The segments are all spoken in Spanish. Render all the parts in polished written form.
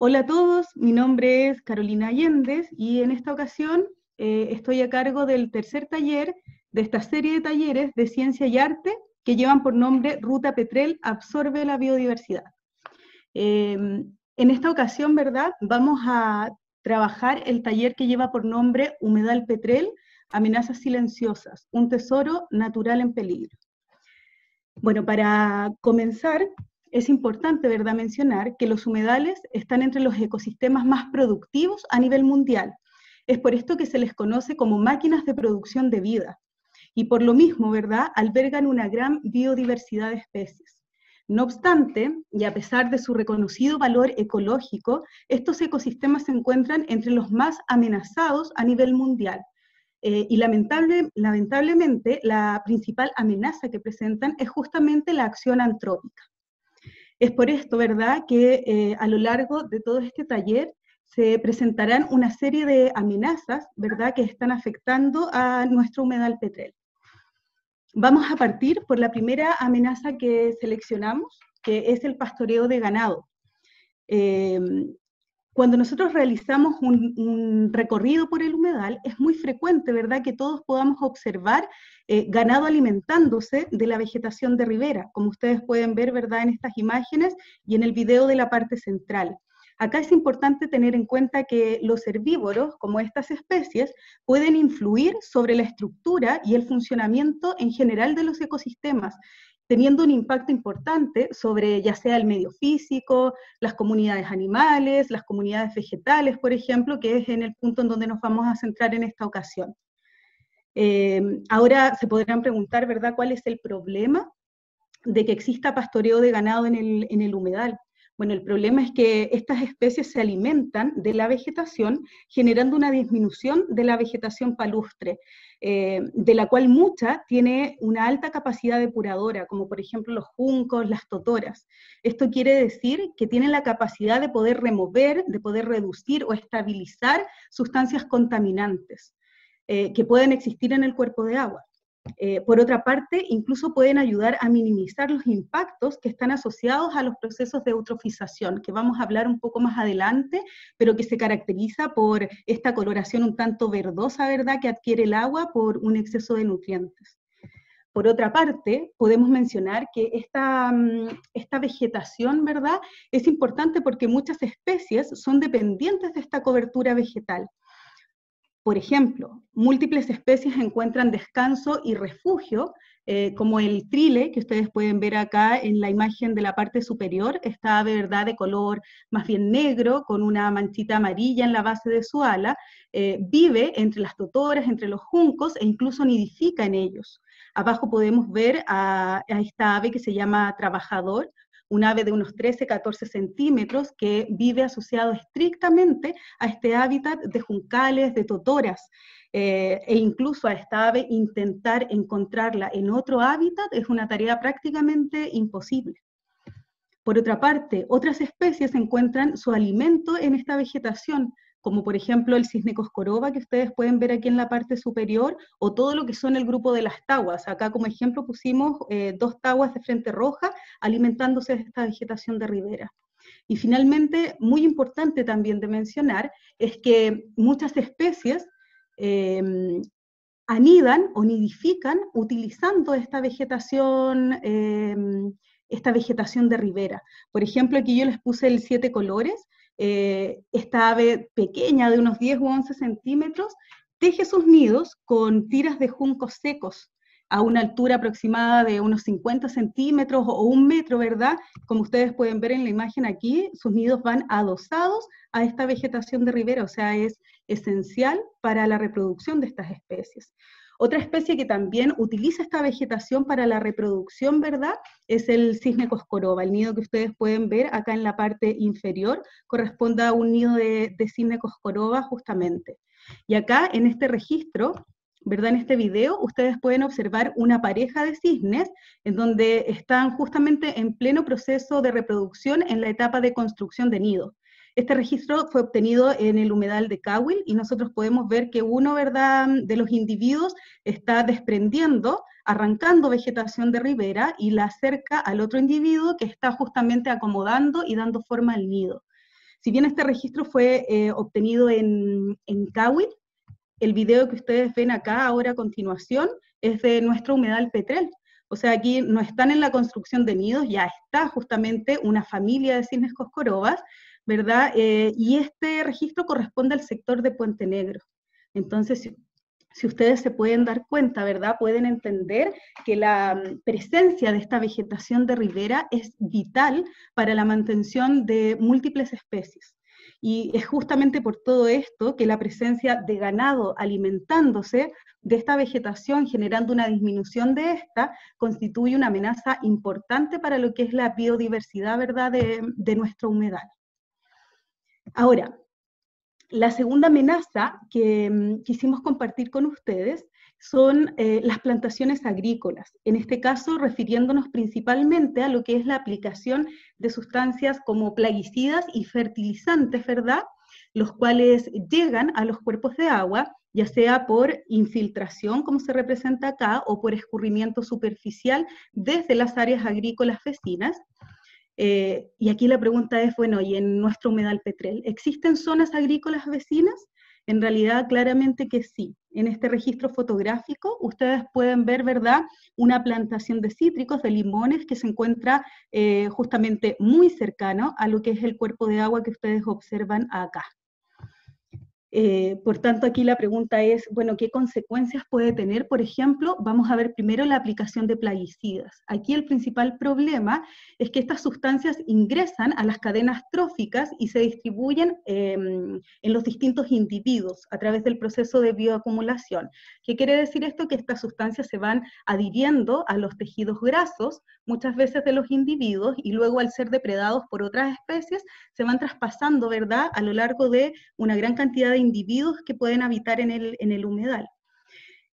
Hola a todos, mi nombre es Carolina Allendez y en esta ocasión estoy a cargo del tercer taller de esta serie de talleres de ciencia y arte que llevan por nombre Ruta Petrel absorbe la biodiversidad. En esta ocasión, ¿verdad? Vamos a trabajar el taller que lleva por nombre Humedal Petrel, amenazas silenciosas, un tesoro natural en peligro. Bueno, para comenzar, es importante, ¿verdad?, mencionar que los humedales están entre los ecosistemas más productivos a nivel mundial. Es por esto que se les conoce como máquinas de producción de vida. Y por lo mismo, ¿verdad?, albergan una gran biodiversidad de especies. No obstante, y a pesar de su reconocido valor ecológico, estos ecosistemas se encuentran entre los más amenazados a nivel mundial. Y lamentablemente, la principal amenaza que presentan es justamente la acción antrópica. Es por esto, ¿verdad?, que a lo largo de todo este taller se presentarán una serie de amenazas, ¿verdad?, que están afectando a nuestro humedal Petrel. Vamos a partir por la primera amenaza que seleccionamos, que es el pastoreo de ganado. Cuando nosotros realizamos un recorrido por el humedal, es muy frecuente, ¿verdad?, que todos podamos observar ganado alimentándose de la vegetación de ribera, como ustedes pueden ver, ¿verdad?, en estas imágenes y en el video de la parte central. Acá es importante tener en cuenta que los herbívoros, como estas especies, pueden influir sobre la estructura y el funcionamiento en general de los ecosistemas, teniendo un impacto importante sobre ya sea el medio físico, las comunidades animales, las comunidades vegetales, por ejemplo, que es en el punto en donde nos vamos a centrar en esta ocasión. Ahora se podrán preguntar, ¿verdad?, ¿cuál es el problema de que exista pastoreo de ganado en el humedal? Bueno, el problema es que estas especies se alimentan de la vegetación, generando una disminución de la vegetación palustre, de la cual mucha tiene una alta capacidad depuradora, como por ejemplo los juncos, las totoras. Esto quiere decir que tienen la capacidad de poder remover, de poder reducir o estabilizar sustancias contaminantes que pueden existir en el cuerpo de agua. Por otra parte, incluso pueden ayudar a minimizar los impactos que están asociados a los procesos de eutrofización, que vamos a hablar un poco más adelante, pero que se caracteriza por esta coloración un tanto verdosa, ¿verdad?, que adquiere el agua por un exceso de nutrientes. Por otra parte, podemos mencionar que esta vegetación, ¿verdad?, es importante porque muchas especies son dependientes de esta cobertura vegetal. Por ejemplo, múltiples especies encuentran descanso y refugio, como el trile, que ustedes pueden ver acá en la imagen de la parte superior, esta ave, ¿verdad?, de color más bien negro, con una manchita amarilla en la base de su ala, vive entre las totoras, entre los juncos, e incluso nidifica en ellos. Abajo podemos ver a esta ave que se llama trabajador, un ave de unos 13-14 centímetros que vive asociado estrictamente a este hábitat de juncales, de totoras, e incluso a esta ave intentar encontrarla en otro hábitat es una tarea prácticamente imposible. Por otra parte, otras especies encuentran su alimento en esta vegetación, como por ejemplo el cisne coscoroba que ustedes pueden ver aquí en la parte superior, o todo lo que son el grupo de las tahuas. Acá como ejemplo pusimos 2 tahuas de frente roja alimentándose de esta vegetación de ribera. Y finalmente, muy importante también de mencionar, es que muchas especies anidan o nidifican utilizando esta vegetación de ribera. Por ejemplo, aquí yo les puse el 7 colores. Esta ave pequeña de unos 10 u 11 centímetros teje sus nidos con tiras de juncos secos a una altura aproximada de unos 50 centímetros o 1 metro, ¿verdad? Como ustedes pueden ver en la imagen aquí, sus nidos van adosados a esta vegetación de ribera, o sea, es esencial para la reproducción de estas especies. Otra especie que también utiliza esta vegetación para la reproducción, ¿verdad? Es el cisne coscoroba. El nido que ustedes pueden ver acá en la parte inferior corresponde a un nido de cisne coscoroba justamente. Y acá en este registro, ¿verdad? En este video, ustedes pueden observar una pareja de cisnes en donde están justamente en pleno proceso de reproducción en la etapa de construcción de nido. Este registro fue obtenido en el humedal de Cahuil y nosotros podemos ver que uno, ¿verdad?, de los individuos está desprendiendo, arrancando vegetación de ribera y la acerca al otro individuo que está justamente acomodando y dando forma al nido. Si bien este registro fue obtenido en Cahuil, el video que ustedes ven acá ahora a continuación es de nuestro humedal Petrel. O sea, aquí no están en la construcción de nidos, ya está justamente una familia de cisnes coscorobas, ¿verdad? Y este registro corresponde al sector de Puente Negro. Entonces, si ustedes se pueden dar cuenta, ¿verdad? Pueden entender que la presencia de esta vegetación de ribera es vital para la mantención de múltiples especies. Y es justamente por todo esto que la presencia de ganado alimentándose de esta vegetación, generando una disminución de esta, constituye una amenaza importante para lo que es la biodiversidad, ¿verdad?, de nuestro humedal. Ahora, la segunda amenaza que quisimos compartir con ustedes son las plantaciones agrícolas, en este caso refiriéndonos principalmente a lo que es la aplicación de sustancias como plaguicidas y fertilizantes, ¿verdad?, los cuales llegan a los cuerpos de agua, ya sea por infiltración, como se representa acá, o por escurrimiento superficial desde las áreas agrícolas vecinas. Y aquí la pregunta es, bueno, ¿y en nuestro humedal Petrel existen zonas agrícolas vecinas? En realidad, claramente que sí. En este registro fotográfico, ustedes pueden ver, ¿verdad?, una plantación de cítricos, de limones, que se encuentra justamente muy cercano a lo que es el cuerpo de agua que ustedes observan acá. Por tanto, aquí la pregunta es, bueno, ¿qué consecuencias puede tener? Por ejemplo, vamos a ver primero la aplicación de plaguicidas. Aquí el principal problema es que estas sustancias ingresan a las cadenas tróficas y se distribuyen en los distintos individuos a través del proceso de bioacumulación. ¿Qué quiere decir esto? Que estas sustancias se van adhiriendo a los tejidos grasos, muchas veces de los individuos, y luego al ser depredados por otras especies, se van traspasando, ¿verdad?, a lo largo de una gran cantidad de individuos que pueden habitar en el humedal.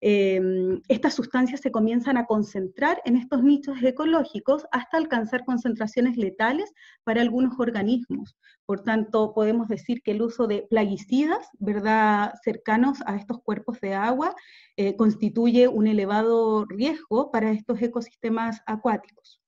Estas sustancias se comienzan a concentrar en estos nichos ecológicos hasta alcanzar concentraciones letales para algunos organismos. Por tanto, podemos decir que el uso de plaguicidas, ¿verdad?, cercanos a estos cuerpos de agua, constituye un elevado riesgo para estos ecosistemas acuáticos.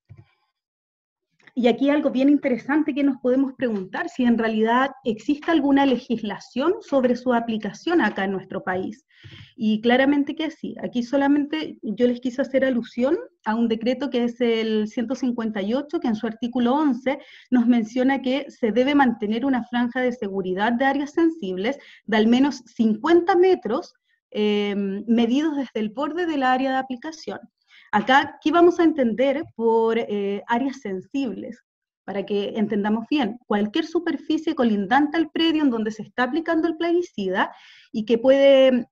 Y aquí algo bien interesante que nos podemos preguntar, si en realidad existe alguna legislación sobre su aplicación acá en nuestro país. Y claramente que sí. Aquí solamente yo les quise hacer alusión a un decreto que es el 158, que en su artículo 11 nos menciona que se debe mantener una franja de seguridad de áreas sensibles de al menos 50 metros medidos desde el borde del área de aplicación. Acá, ¿qué vamos a entender por áreas sensibles? Para que entendamos bien, cualquier superficie colindante al predio en donde se está aplicando el plaguicida y que puede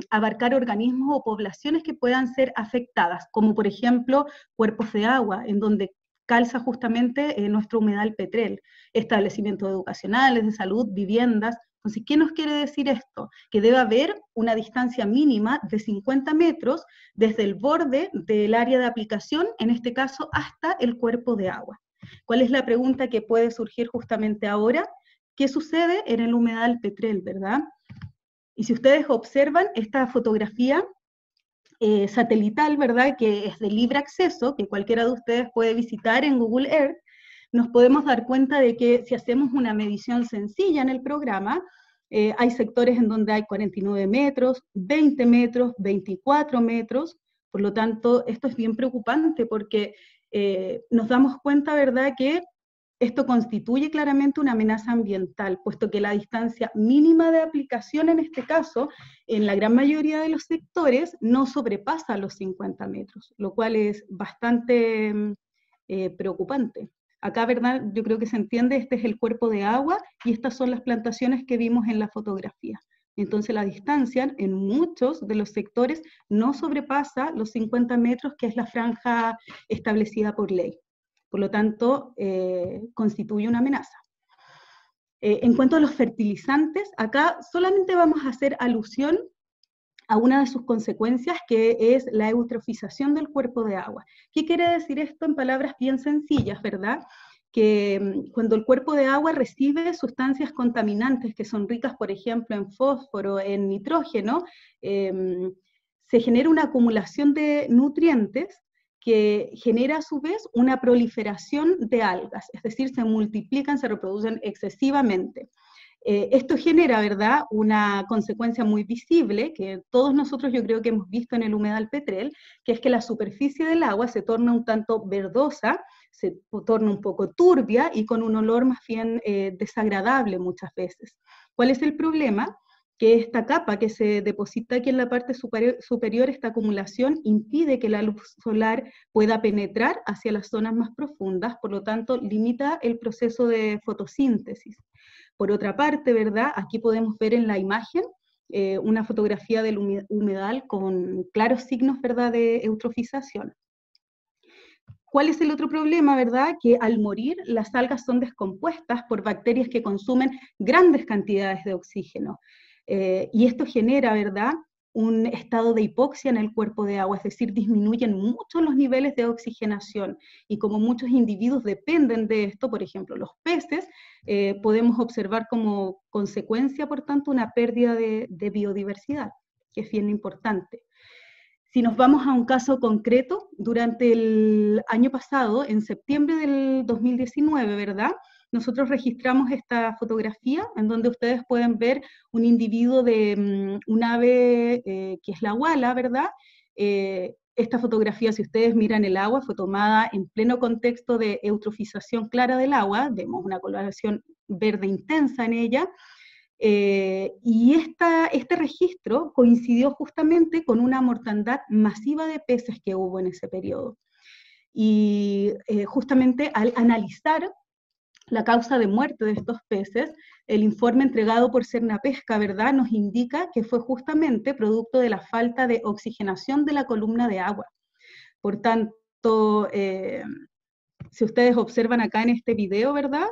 abarcar organismos o poblaciones que puedan ser afectadas, como por ejemplo cuerpos de agua, en donde calza justamente nuestro humedal Petrel, establecimientos educacionales, de salud, viviendas. Entonces, ¿qué nos quiere decir esto? Que debe haber una distancia mínima de 50 metros desde el borde del área de aplicación, en este caso, hasta el cuerpo de agua. ¿Cuál es la pregunta que puede surgir justamente ahora? ¿Qué sucede en el humedal Petrel, verdad? Y si ustedes observan esta fotografía satelital, ¿verdad?, que es de libre acceso, que cualquiera de ustedes puede visitar en Google Earth, nos podemos dar cuenta de que si hacemos una medición sencilla en el programa, hay sectores en donde hay 49 metros, 20 metros, 24 metros, por lo tanto, esto es bien preocupante porque nos damos cuenta, ¿verdad?, que esto constituye claramente una amenaza ambiental, puesto que la distancia mínima de aplicación en este caso, en la gran mayoría de los sectores, no sobrepasa los 50 metros, lo cual es bastante preocupante. Acá, ¿verdad?, yo creo que se entiende, este es el cuerpo de agua y estas son las plantaciones que vimos en la fotografía. Entonces la distancia en muchos de los sectores no sobrepasa los 50 metros, que es la franja establecida por ley. Por lo tanto, constituye una amenaza. En cuanto a los fertilizantes, acá solamente vamos a hacer alusión a una de sus consecuencias, que es la eutrofización del cuerpo de agua. ¿Qué quiere decir esto en palabras bien sencillas, verdad? Que cuando el cuerpo de agua recibe sustancias contaminantes que son ricas, por ejemplo, en fósforo, en nitrógeno, se genera una acumulación de nutrientes que genera a su vez una proliferación de algas, es decir, se multiplican, se reproducen excesivamente. Esto genera, ¿verdad?, una consecuencia muy visible, que todos nosotros yo creo que hemos visto en el humedal Petrel, que es que la superficie del agua se torna un tanto verdosa, se torna un poco turbia y con un olor más bien desagradable muchas veces. ¿Cuál es el problema? Que esta capa que se deposita aquí en la parte superior, esta acumulación, impide que la luz solar pueda penetrar hacia las zonas más profundas, por lo tanto limita el proceso de fotosíntesis. Por otra parte, ¿verdad? Aquí podemos ver en la imagen una fotografía del humedal con claros signos, ¿verdad?, de eutrofización. ¿Cuál es el otro problema, verdad? Que al morir las algas son descompuestas por bacterias que consumen grandes cantidades de oxígeno. Y esto genera, ¿verdad?, un estado de hipoxia en el cuerpo de agua, es decir, disminuyen mucho los niveles de oxigenación, y como muchos individuos dependen de esto, por ejemplo los peces, podemos observar como consecuencia, por tanto, una pérdida de biodiversidad, que es bien importante. Si nos vamos a un caso concreto, durante el año pasado, en septiembre del 2019, ¿verdad?, nosotros registramos esta fotografía en donde ustedes pueden ver un individuo de un ave que es la huala, ¿verdad? Esta fotografía, si ustedes miran el agua, fue tomada en pleno contexto de eutrofización clara del agua, vemos una coloración verde intensa en ella, y este registro coincidió justamente con una mortandad masiva de peces que hubo en ese periodo. Y justamente al analizar la causa de muerte de estos peces, el informe entregado por Cernapesca, ¿verdad?, nos indica que fue justamente producto de la falta de oxigenación de la columna de agua. Por tanto, si ustedes observan acá en este video, ¿verdad?,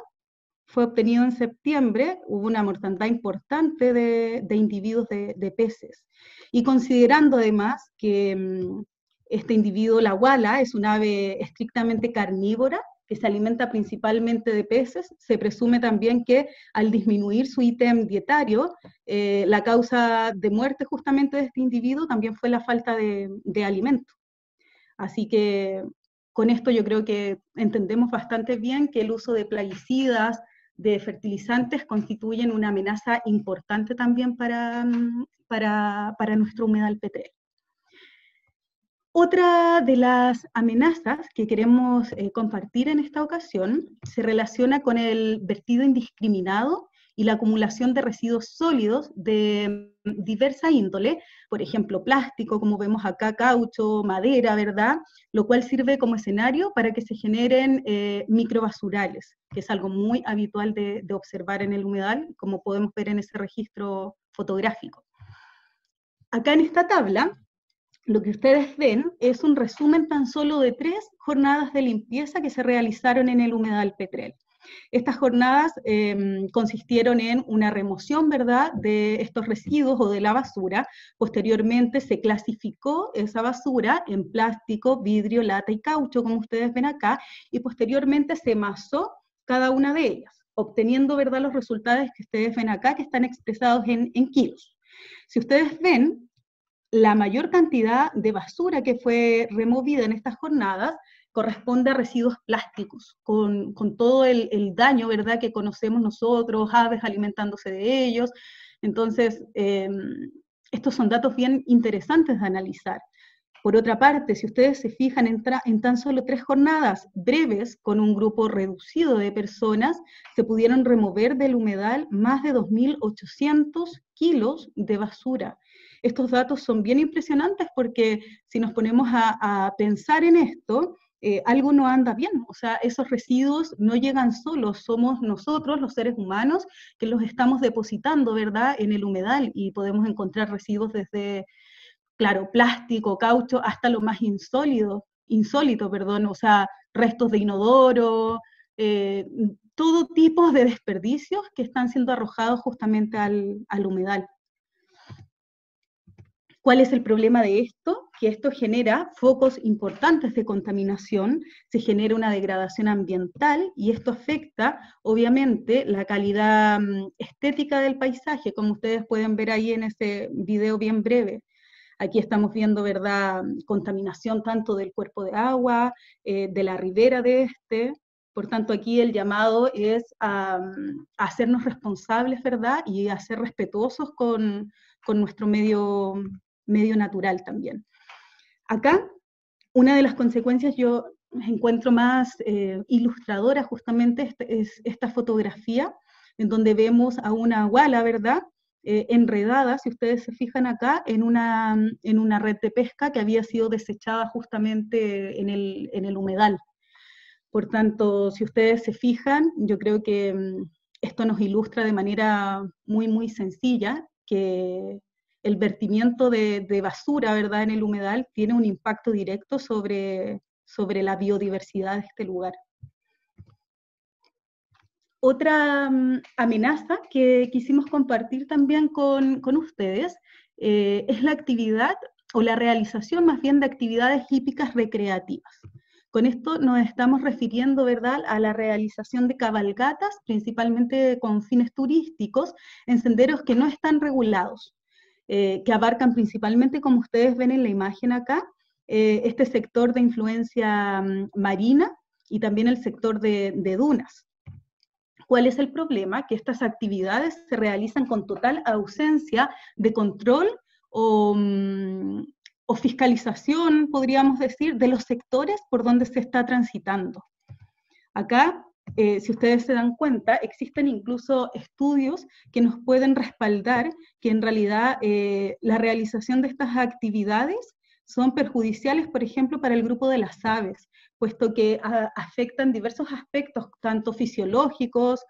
fue obtenido en septiembre, hubo una mortandad importante de individuos de peces. Y considerando además que este individuo, la huala, es un ave estrictamente carnívora, que se alimenta principalmente de peces, se presume también que al disminuir su ítem dietario, la causa de muerte justamente de este individuo también fue la falta de alimento. Así que con esto yo creo que entendemos bastante bien que el uso de plaguicidas, de fertilizantes, constituyen una amenaza importante también para nuestro humedal Petrel. Otra de las amenazas que queremos compartir en esta ocasión se relaciona con el vertido indiscriminado y la acumulación de residuos sólidos de diversa índole, por ejemplo, plástico, como vemos acá, caucho, madera, ¿verdad? Lo cual sirve como escenario para que se generen microbasurales, que es algo muy habitual de observar en el humedal, como podemos ver en ese registro fotográfico. Acá en esta tabla, lo que ustedes ven es un resumen tan solo de 3 jornadas de limpieza que se realizaron en el humedal Petrel. Estas jornadas consistieron en una remoción, ¿verdad?, de estos residuos o de la basura. Posteriormente se clasificó esa basura en plástico, vidrio, lata y caucho, como ustedes ven acá, y posteriormente se masó cada una de ellas, obteniendo, ¿verdad?, los resultados que ustedes ven acá, que están expresados en kilos. Si ustedes ven, la mayor cantidad de basura que fue removida en estas jornadas corresponde a residuos plásticos, con todo el daño, ¿verdad?, que conocemos nosotros, aves alimentándose de ellos. Entonces, estos son datos bien interesantes de analizar. Por otra parte, si ustedes se fijan en tan solo 3 jornadas breves, con un grupo reducido de personas, se pudieron remover del humedal más de 2.800 kilos de basura. Estos datos son bien impresionantes porque si nos ponemos a pensar en esto, algo no anda bien. O sea, esos residuos no llegan solos, somos nosotros, los seres humanos, que los estamos depositando, ¿verdad?, en el humedal, y podemos encontrar residuos desde, claro, plástico, caucho, hasta lo más insólito, perdón, o sea, restos de inodoro, eh, todo tipo de desperdicios que están siendo arrojados justamente al humedal. ¿Cuál es el problema de esto? Que esto genera focos importantes de contaminación, se genera una degradación ambiental y esto afecta, obviamente, la calidad estética del paisaje, como ustedes pueden ver ahí en ese video bien breve. Aquí estamos viendo, ¿verdad?, contaminación tanto del cuerpo de agua, de la ribera de este. Por tanto, aquí el llamado es a hacernos responsables, ¿verdad?, y a ser respetuosos con nuestro medio natural también. Acá, una de las consecuencias yo encuentro más ilustradora justamente es esta fotografía, en donde vemos a una wala, ¿verdad?, enredada, si ustedes se fijan acá, en una red de pesca que había sido desechada justamente en el humedal. Por tanto, si ustedes se fijan, yo creo que esto nos ilustra de manera muy, muy sencilla que el vertimiento de basura, ¿verdad?, en el humedal tiene un impacto directo sobre la biodiversidad de este lugar. Otra amenaza que quisimos compartir también con ustedes es la actividad, o la realización más bien de actividades hípicas recreativas. Con esto nos estamos refiriendo, ¿verdad?, a la realización de cabalgatas, principalmente con fines turísticos, en senderos que no están regulados, que abarcan principalmente, como ustedes ven en la imagen acá, este sector de influencia marina y también el sector de dunas. ¿Cuál es el problema? Que estas actividades se realizan con total ausencia de control o fiscalización, podríamos decir, de los sectores por donde se está transitando. Acá, si ustedes se dan cuenta, existen incluso estudios que nos pueden respaldar que en realidad la realización de estas actividades son perjudiciales, por ejemplo, para el grupo de las aves, puesto que afectan diversos aspectos, tanto fisiológicos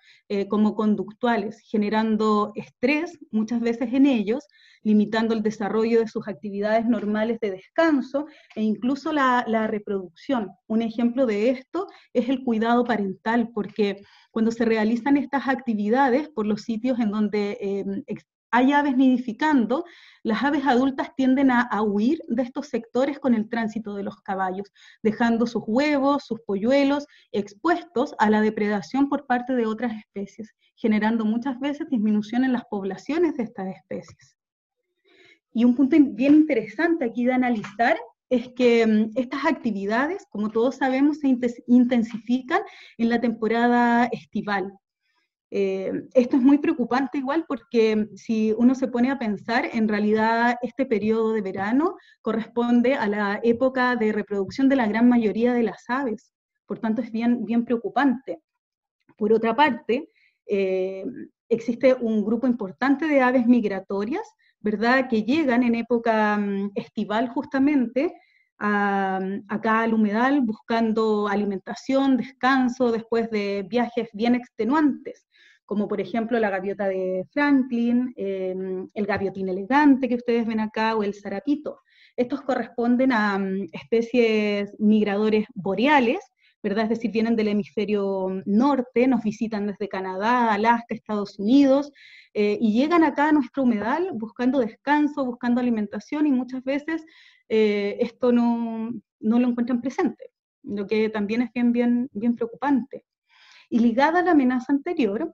como conductuales, generando estrés muchas veces en ellos, limitando el desarrollo de sus actividades normales de descanso e incluso la reproducción. Un ejemplo de esto es el cuidado parental, porque cuando se realizan estas actividades por los sitios en donde hay aves nidificando, las aves adultas tienden a huir de estos sectores con el tránsito de los caballos, dejando sus huevos, sus polluelos expuestos a la depredación por parte de otras especies, generando muchas veces disminución en las poblaciones de estas especies. Y un punto bien interesante aquí de analizar es que estas actividades, como todos sabemos, se intensifican en la temporada estival. Esto es muy preocupante igual porque si uno se pone a pensar, en realidad este periodo de verano corresponde a la época de reproducción de la gran mayoría de las aves, por tanto es bien, bien preocupante. Por otra parte, existe un grupo importante de aves migratorias, ¿verdad?, que llegan en época estival justamente acá al humedal buscando alimentación, descanso, después de viajes bien extenuantes, como por ejemplo la gaviota de Franklin, el gaviotín elegante que ustedes ven acá, o el zarapito. Estos corresponden a especies migradores boreales, ¿verdad? Es decir, vienen del hemisferio norte, nos visitan desde Canadá, Alaska, Estados Unidos, y llegan acá a nuestro humedal buscando descanso, buscando alimentación, y muchas veces esto no lo encuentran presente, lo que también es bien preocupante. Y ligada a la amenaza anterior,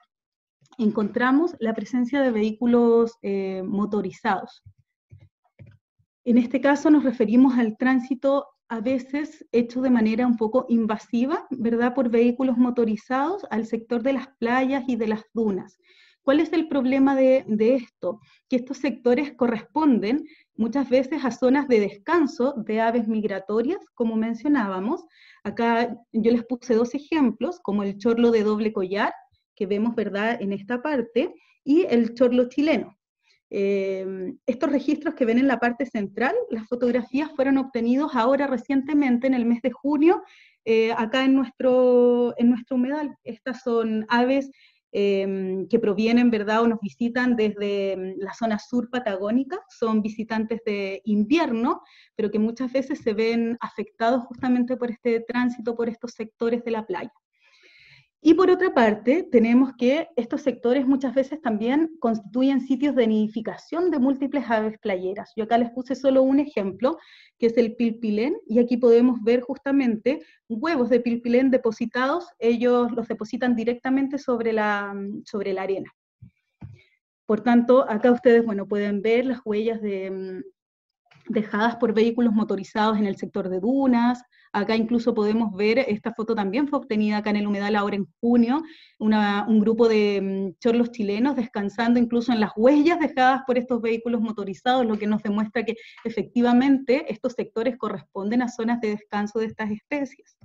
encontramos la presencia de vehículos motorizados. En este caso nos referimos al tránsito a veces hecho de manera un poco invasiva, ¿verdad?, por vehículos motorizados al sector de las playas y de las dunas. ¿Cuál es el problema de esto? Que estos sectores corresponden muchas veces a zonas de descanso de aves migratorias, como mencionábamos. Acá yo les puse dos ejemplos, como el chorlo de doble collar, que vemos, ¿verdad?, en esta parte, y el chorlo chileno. Estos registros que ven en la parte central, las fotografías fueron obtenidos ahora recientemente, en el mes de junio, acá en nuestro humedal. Estas son aves que provienen, ¿verdad?, o nos visitan desde la zona sur patagónica, son visitantes de invierno, pero que muchas veces se ven afectados justamente por este tránsito, por estos sectores de la playa. Y por otra parte, tenemos que estos sectores muchas veces también constituyen sitios de nidificación de múltiples aves playeras. Yo acá les puse solo un ejemplo, que es el pilpilén, y aquí podemos ver justamente huevos de pilpilén depositados, ellos los depositan directamente sobre la arena. Por tanto, acá ustedes, bueno, pueden ver las huellas dejadas por vehículos motorizados en el sector de dunas. Acá incluso podemos ver, esta foto también fue obtenida acá en el humedal ahora en junio, un grupo de chorlos chilenos descansando incluso en las huellas dejadas por estos vehículos motorizados, lo que nos demuestra que efectivamente estos sectores corresponden a zonas de descanso de estas especies.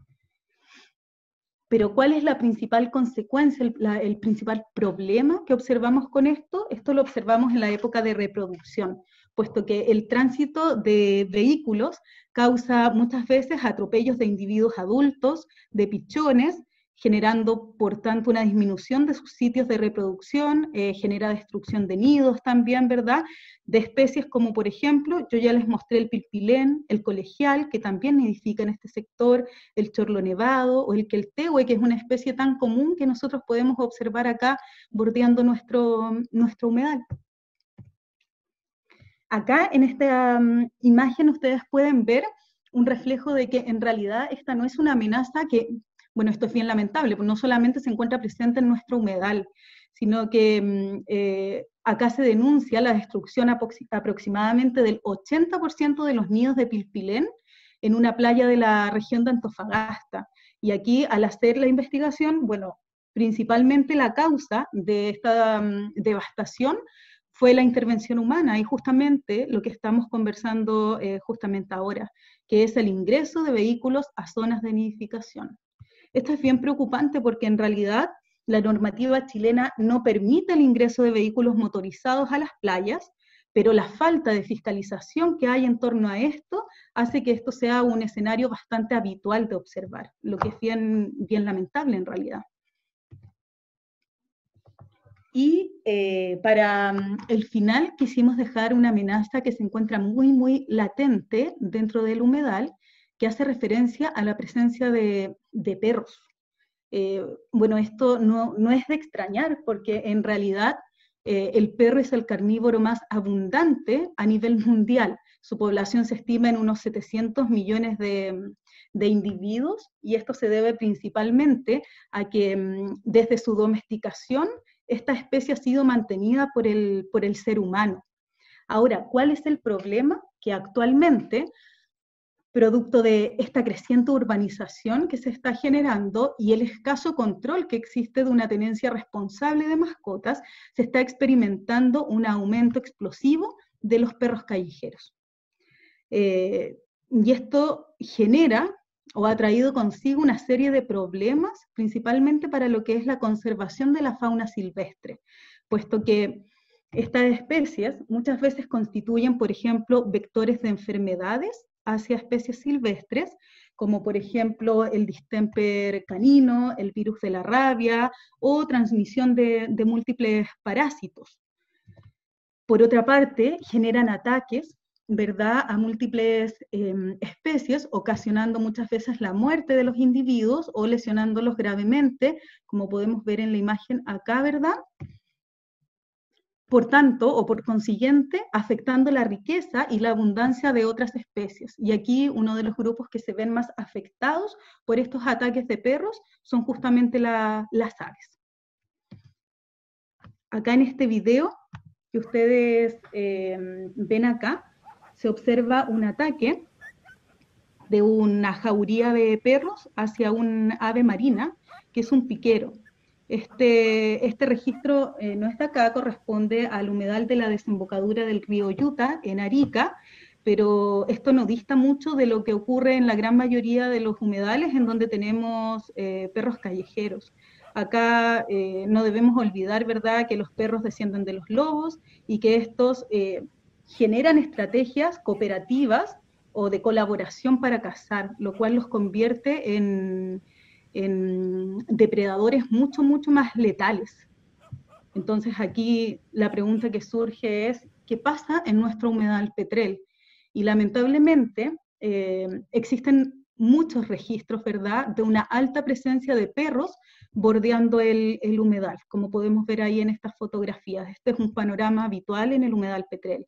Pero ¿cuál es la principal consecuencia, el principal problema que observamos con esto? Esto lo observamos en la época de reproducción, puesto que el tránsito de vehículos causa muchas veces atropellos de individuos adultos, de pichones, generando por tanto una disminución de sus sitios de reproducción, genera destrucción de nidos también, ¿verdad?, de especies como por ejemplo, yo ya les mostré el pilpilén, el colegial, que también nidifica en este sector, el chorlo nevado, o el queltehue, que es una especie tan común que nosotros podemos observar acá bordeando nuestro humedal. Acá en esta imagen ustedes pueden ver un reflejo de que en realidad esta no es una amenaza que, bueno, esto es bien lamentable, pues no solamente se encuentra presente en nuestro humedal, sino que acá se denuncia la destrucción aproximadamente del 80% de los nidos de pilpilén en una playa de la región de Antofagasta. Y aquí, al hacer la investigación, bueno, principalmente la causa de esta devastación fue la intervención humana, y justamente lo que estamos conversando justamente ahora, que es el ingreso de vehículos a zonas de nidificación. Esto es bien preocupante porque en realidad la normativa chilena no permite el ingreso de vehículos motorizados a las playas, pero la falta de fiscalización que hay en torno a esto hace que esto sea un escenario bastante habitual de observar, lo que es bien, bien lamentable en realidad. Y para el final quisimos dejar una amenaza que se encuentra muy, muy latente dentro del humedal, que hace referencia a la presencia de perros. Bueno, esto no es de extrañar, porque en realidad el perro es el carnívoro más abundante a nivel mundial. Su población se estima en unos 700 millones de individuos, y esto se debe principalmente a que desde su domesticación esta especie ha sido mantenida por el ser humano. Ahora, ¿cuál es el problema? Que actualmente, producto de esta creciente urbanización que se está generando y el escaso control que existe de una tenencia responsable de mascotas, se está experimentando un aumento explosivo de los perros callejeros. Y esto genera o ha traído consigo una serie de problemas, principalmente para lo que es la conservación de la fauna silvestre, puesto que estas especies muchas veces constituyen, por ejemplo, vectores de enfermedades hacia especies silvestres, como por ejemplo el distemper canino, el virus de la rabia o transmisión de múltiples parásitos. Por otra parte, generan ataques, ¿verdad?, a múltiples especies, ocasionando muchas veces la muerte de los individuos o lesionándolos gravemente, como podemos ver en la imagen acá, ¿verdad? Por tanto, o por consiguiente, afectando la riqueza y la abundancia de otras especies. Y aquí uno de los grupos que se ven más afectados por estos ataques de perros son justamente las aves. Acá en este video que ustedes ven acá, se observa un ataque de una jauría de perros hacia un ave marina, que es un piquero. Este registro no es de acá, corresponde al humedal de la desembocadura del río Yuta, en Arica, pero esto no dista mucho de lo que ocurre en la gran mayoría de los humedales en donde tenemos perros callejeros. Acá no debemos olvidar, ¿verdad?, que los perros descienden de los lobos y que estos generan estrategias cooperativas o de colaboración para cazar, lo cual los convierte en depredadores mucho, mucho más letales. Entonces aquí la pregunta que surge es, ¿qué pasa en nuestro humedal Petrel? Y lamentablemente existen muchos registros, ¿verdad?, de una alta presencia de perros bordeando el humedal, como podemos ver ahí en estas fotografías. Este es un panorama habitual en el humedal Petrel.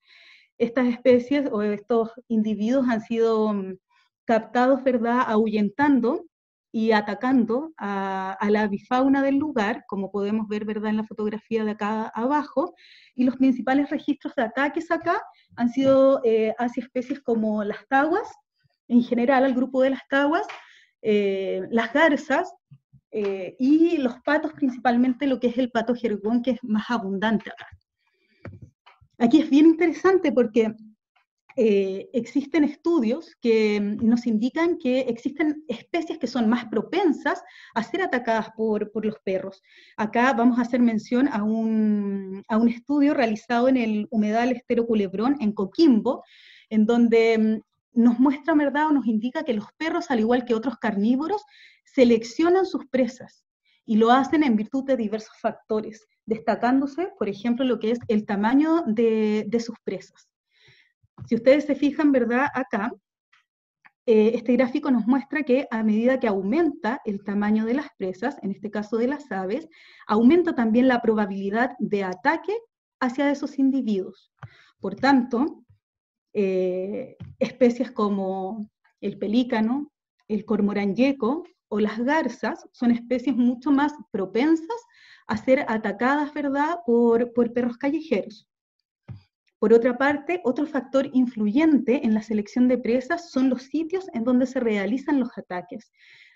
Estas especies o estos individuos han sido captados, ¿verdad?, ahuyentando y atacando a la avifauna del lugar, como podemos ver, ¿verdad?, en la fotografía de acá abajo, y los principales registros de ataques acá han sido hacia especies como las taguas, en general al grupo de las taguas, las garzas, y los patos, principalmente lo que es el pato jergón, que es más abundante acá. Aquí es bien interesante porque existen estudios que nos indican que existen especies que son más propensas a ser atacadas por los perros. Acá vamos a hacer mención a un estudio realizado en el humedal Estero Culebrón, en Coquimbo, en donde nos muestra, ¿verdad?, o nos indica que los perros, al igual que otros carnívoros, seleccionan sus presas y lo hacen en virtud de diversos factores, destacándose, por ejemplo, lo que es el tamaño de sus presas. Si ustedes se fijan, ¿verdad?, acá, este gráfico nos muestra que a medida que aumenta el tamaño de las presas, en este caso de las aves, aumenta también la probabilidad de ataque hacia esos individuos. Por tanto, especies como el pelícano, el cormorán yeco o las garzas son especies mucho más propensas a ser atacadas, ¿verdad?, por perros callejeros. Por otra parte, otro factor influyente en la selección de presas son los sitios en donde se realizan los ataques,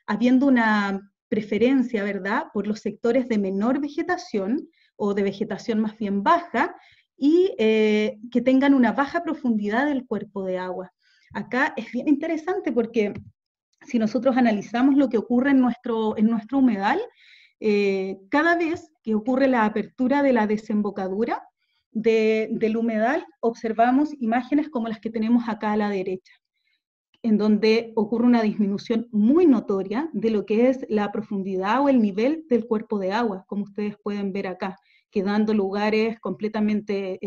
habiendo una preferencia, ¿verdad?, por los sectores de menor vegetación o de vegetación más bien baja y que tengan una baja profundidad del cuerpo de agua. Acá es bien interesante porque si nosotros analizamos lo que ocurre en nuestro humedal, cada vez que ocurre la apertura de la desembocadura del humedal, observamos imágenes como las que tenemos acá a la derecha, en donde ocurre una disminución muy notoria de lo que es la profundidad o el nivel del cuerpo de agua, como ustedes pueden ver acá, quedando lugares completamente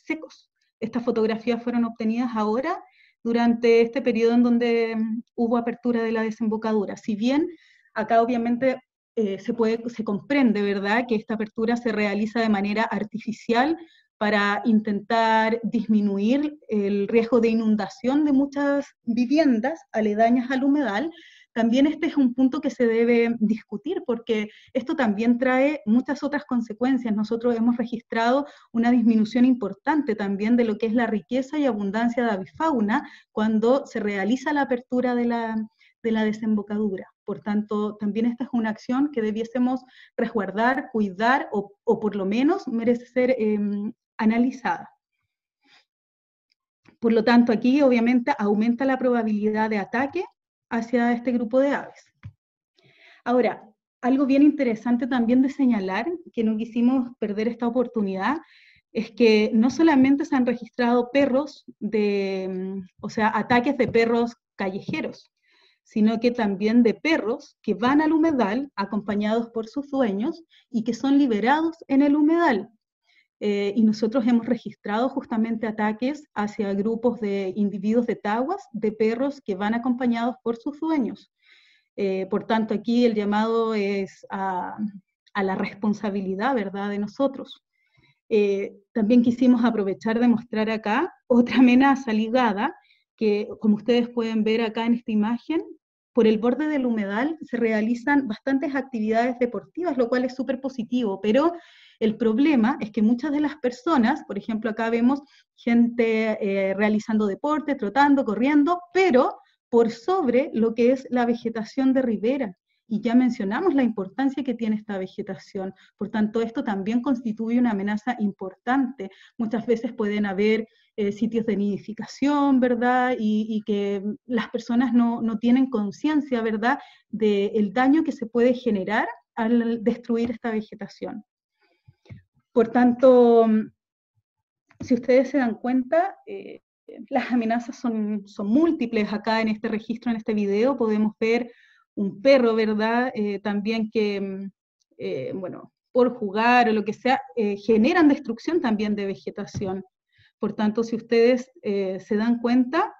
secos. Estas fotografías fueron obtenidas ahora durante este periodo en donde hubo apertura de la desembocadura. Si bien acá obviamente se comprende, ¿verdad?, que esta apertura se realiza de manera artificial para intentar disminuir el riesgo de inundación de muchas viviendas aledañas al humedal. También este es un punto que se debe discutir porque esto también trae muchas otras consecuencias. Nosotros hemos registrado una disminución importante también de lo que es la riqueza y abundancia de avifauna cuando se realiza la apertura de la desembocadura. Por tanto, también esta es una acción que debiésemos resguardar, cuidar o por lo menos merece ser analizada. Por lo tanto, aquí obviamente aumenta la probabilidad de ataque hacia este grupo de aves. Ahora, algo bien interesante también de señalar, que no quisimos perder esta oportunidad, es que no solamente se han registrado ataques de perros callejeros, sino que también de perros que van al humedal acompañados por sus dueños y que son liberados en el humedal. Y nosotros hemos registrado justamente ataques hacia grupos de individuos de taguas, de perros que van acompañados por sus dueños. Por tanto, aquí el llamado es a la responsabilidad, ¿verdad?, de nosotros. También quisimos aprovechar de mostrar acá otra amenaza ligada, que como ustedes pueden ver acá en esta imagen, por el borde del humedal se realizan bastantes actividades deportivas, lo cual es súper positivo, pero el problema es que muchas de las personas, por ejemplo, acá vemos gente realizando deporte, trotando, corriendo, pero por sobre lo que es la vegetación de ribera. Y ya mencionamos la importancia que tiene esta vegetación. Por tanto, esto también constituye una amenaza importante. Muchas veces pueden haber sitios de nidificación, ¿verdad? Y que las personas no tienen conciencia, ¿verdad?, del daño que se puede generar al destruir esta vegetación. Por tanto, si ustedes se dan cuenta, Las amenazas son múltiples. Acá en este registro, en este video, podemos ver un perro, ¿verdad? También que, bueno, por jugar o lo que sea, generan destrucción también de vegetación. Por tanto, si ustedes se dan cuenta,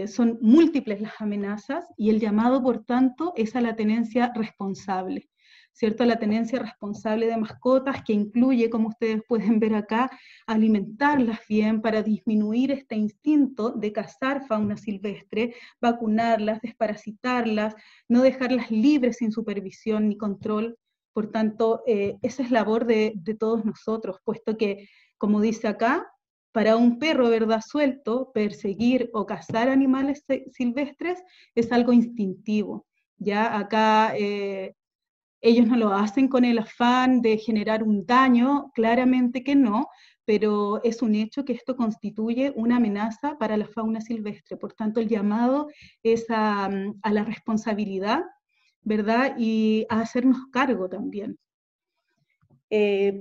son múltiples las amenazas y el llamado, por tanto, es a la tenencia responsable, ¿cierto? La tenencia responsable de mascotas, que incluye, como ustedes pueden ver acá, alimentarlas bien para disminuir este instinto de cazar fauna silvestre, vacunarlas, desparasitarlas, no dejarlas libres sin supervisión ni control. Por tanto, esa es labor de todos nosotros, puesto que, como dice acá, para un perro, ¿verdad?, suelto, perseguir o cazar animales silvestres es algo instintivo. Ya acá ellos no lo hacen con el afán de generar un daño, claramente que no, pero es un hecho que esto constituye una amenaza para la fauna silvestre. Por tanto, el llamado es a la responsabilidad, ¿verdad? Y a hacernos cargo también.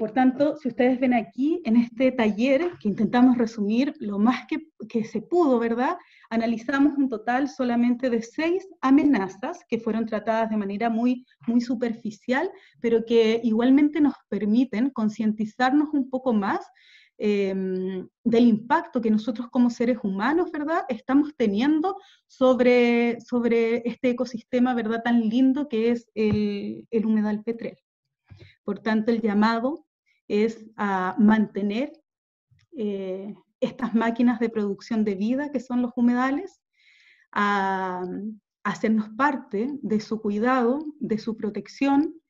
Por tanto, si ustedes ven aquí, en este taller, que intentamos resumir lo más que se pudo, ¿verdad? Analizamos un total solamente de 6 amenazas que fueron tratadas de manera muy, muy superficial, pero que igualmente nos permiten concientizarnos un poco más del impacto que nosotros como seres humanos, ¿verdad?, estamos teniendo sobre este ecosistema, ¿verdad?, tan lindo que es el humedal Petrel. Por tanto, el llamado es a mantener estas máquinas de producción de vida que son los humedales, a hacernos parte de su cuidado, de su protección,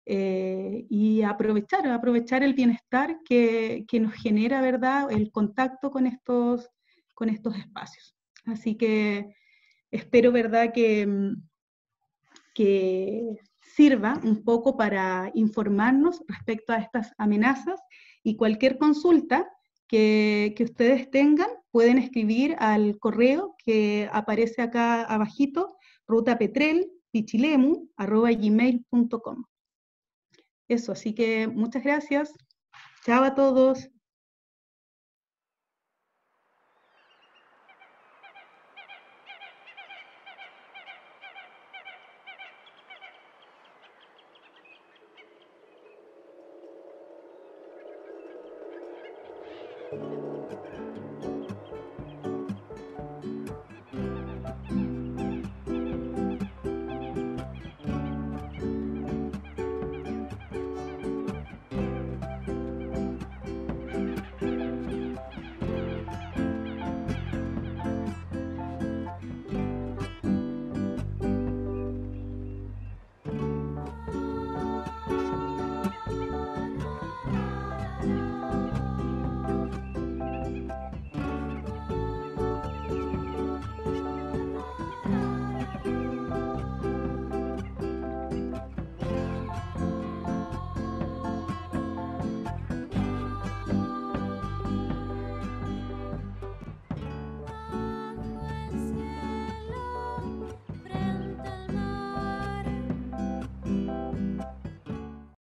y aprovechar el bienestar que nos genera, ¿verdad?, el contacto con estos espacios. Así que espero, ¿verdad?, que sirva un poco para informarnos respecto a estas amenazas, y cualquier consulta que ustedes tengan pueden escribir al correo que aparece acá abajito, rutapetrel.pichilemu@gmail.com. Eso, así que muchas gracias. Chao a todos.